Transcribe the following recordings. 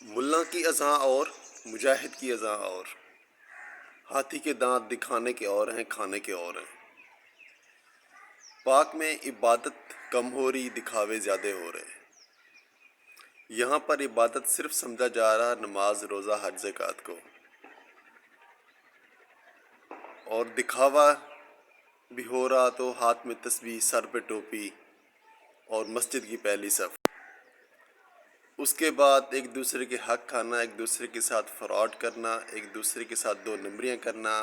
ملا کی اذاں اور مجاہد کی اذاں اور، ہاتھی کے دانت دکھانے کے اور ہیں کھانے کے اور ہیں۔ پاک میں عبادت کم ہو رہی، دکھاوے زیادہ ہو رہے۔ یہاں پر عبادت صرف سمجھا جا رہا نماز روزہ حج زکوٰۃ کو، اور دکھاوا بھی ہو رہا تو ہاتھ میں تسبیح، سر پہ ٹوپی اور مسجد کی پہلی صف۔ اس کے بعد ایک دوسرے کے حق کھانا، ایک دوسرے کے ساتھ فراڈ کرنا، ایک دوسرے کے ساتھ دو نمبریاں کرنا،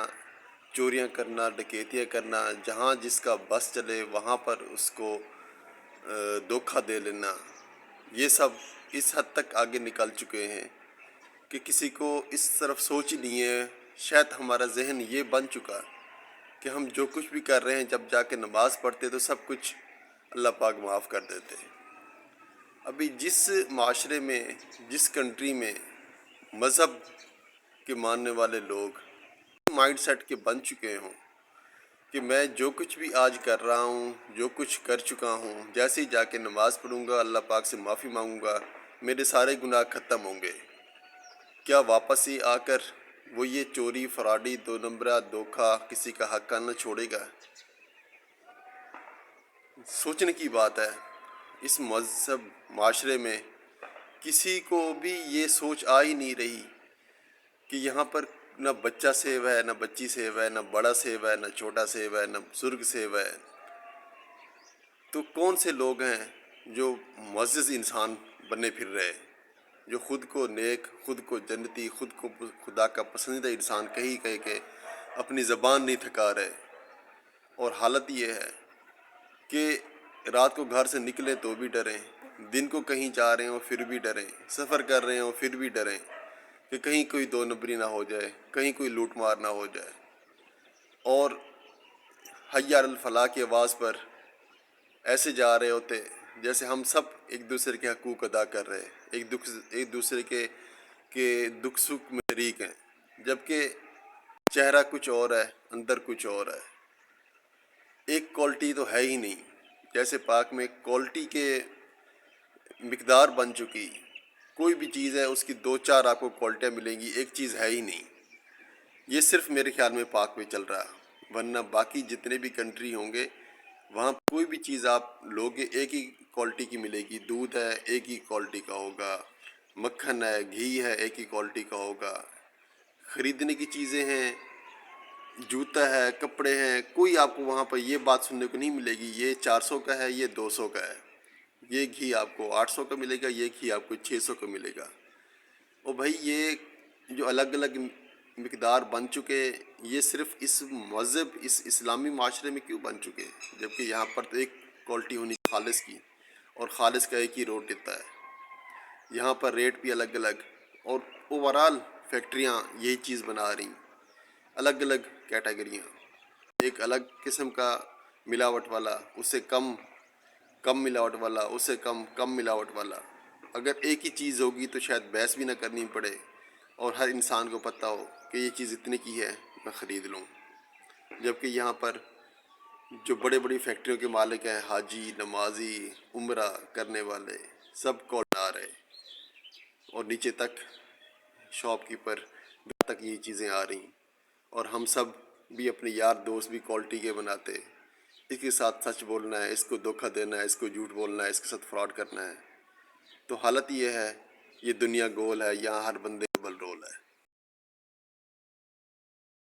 چوریاں کرنا، ڈکیتیاں کرنا، جہاں جس کا بس چلے وہاں پر اس کو دھوکہ دے لینا۔ یہ سب اس حد تک آگے نکل چکے ہیں کہ کسی کو اس طرف سوچ ہی نہیں ہے۔ شاید ہمارا ذہن یہ بن چکا کہ ہم جو کچھ بھی کر رہے ہیں، جب جا کے نماز پڑھتے تو سب کچھ اللہ پاک معاف کر دیتے ہیں۔ ابھی جس معاشرے میں، جس کنٹری میں مذہب کے ماننے والے لوگ مائنڈ سیٹ کے بن چکے ہوں کہ میں جو کچھ بھی آج کر رہا ہوں، جو کچھ کر چکا ہوں، جیسے ہی جا کے نماز پڑھوں گا، اللہ پاک سے معافی مانگوں گا، میرے سارے گناہ ختم ہوں گے، کیا واپس ہی آ کر وہ یہ چوری، فراڈی، دو نمبرہ، دھوکہ، کسی کا حق کھانا چھوڑے گا؟ سوچنے کی بات ہے۔ اس مذہب معاشرے میں کسی کو بھی یہ سوچ آ ہی نہیں رہی کہ یہاں پر نہ بچہ سیو ہے، نہ بچی سیو ہے، نہ بڑا سیو ہے، نہ چھوٹا سیو ہے، نہ بزرگ سیو ہے۔ تو کون سے لوگ ہیں جو معزز انسان بنے پھر رہے، جو خود کو نیک، خود کو جنتی، خود کو خدا کا پسندیدہ انسان کہہ کے اپنی زبان نہیں تھکا رہے؟ اور حالت یہ ہے کہ رات کو گھر سے نکلیں تو بھی ڈریں، دن کو کہیں جا رہے ہوں پھر بھی ڈریں، سفر کر رہے ہوں پھر بھی ڈریں کہ کہیں کوئی دو نمبری نہ ہو جائے، کہیں کوئی لوٹ مار نہ ہو جائے۔ اور حی علی الفلاح کی آواز پر ایسے جا رہے ہوتے جیسے ہم سب ایک دوسرے کے حقوق ادا کر رہے، ایک دوسرے کے دکھ سکھ میں شریک ہیں، جبکہ چہرہ کچھ اور ہے، اندر کچھ اور ہے۔ ایک کوالٹی تو ہے ہی نہیں، جیسے پاک میں کوالٹی کے مقدار بن چکی، کوئی بھی چیز ہے اس کی دو چار آپ کو کوالٹیاں ملیں گی، ایک چیز ہے ہی نہیں۔ یہ صرف میرے خیال میں پاک میں چل رہا، ورنہ باقی جتنے بھی کنٹری ہوں گے وہاں کوئی بھی چیز آپ لوگے ایک ہی کوالٹی کی ملے گی۔ دودھ ہے ایک ہی کوالٹی کا ہوگا، مکھن ہے، گھی ہے ایک ہی کوالٹی کا ہوگا، خریدنے کی چیزیں ہیں، جوتا ہے، کپڑے ہیں، کوئی آپ کو وہاں پر یہ بات سننے کو نہیں ملے گی یہ 400 کا ہے، یہ 200 کا ہے، یہ گھی آپ کو 800 کا ملے گا، یہ گھی آپ کو 600 کا ملے گا۔ اور بھائی یہ جو الگ الگ مقدار بن چکے، یہ صرف اس مذہب، اس اسلامی معاشرے میں کیوں بن چکے؟ جبکہ یہاں پر تو ایک کوالٹی ہونی خالص کی، اور خالص کا ایک ہی ریٹ دیتا ہے۔ یہاں پر ریٹ بھی الگ الگ، اور اوورال فیکٹریاں یہی چیز بنا رہی، الگ الگ کیٹیگریاں، ایک الگ قسم کا ملاوٹ والا، اس سے کم ملاوٹ والا، اس سے کم ملاوٹ والا۔ اگر ایک ہی چیز ہوگی تو شاید بحث بھی نہ کرنی پڑے، اور ہر انسان کو پتہ ہو کہ یہ چیز اتنے کی ہے میں خرید لوں۔ جبکہ یہاں پر جو بڑے بڑی فیکٹریوں کے مالک ہیں، حاجی، نمازی، عمرہ کرنے والے، سب کو لا رہے، اور نیچے تک شاپ کیپر تک یہ چیزیں آ رہی، اور ہم سب بھی اپنے یار دوست بھی کوالٹی کے بناتے، اس کے ساتھ سچ بولنا ہے، اس کو دھوکہ دینا ہے، اس کو جھوٹ بولنا ہے، اس کے ساتھ فراڈ کرنا ہے۔ تو حالت یہ ہے، یہ دنیا گول ہے، یہاں ہر بندے کا ڈبل رول ہے۔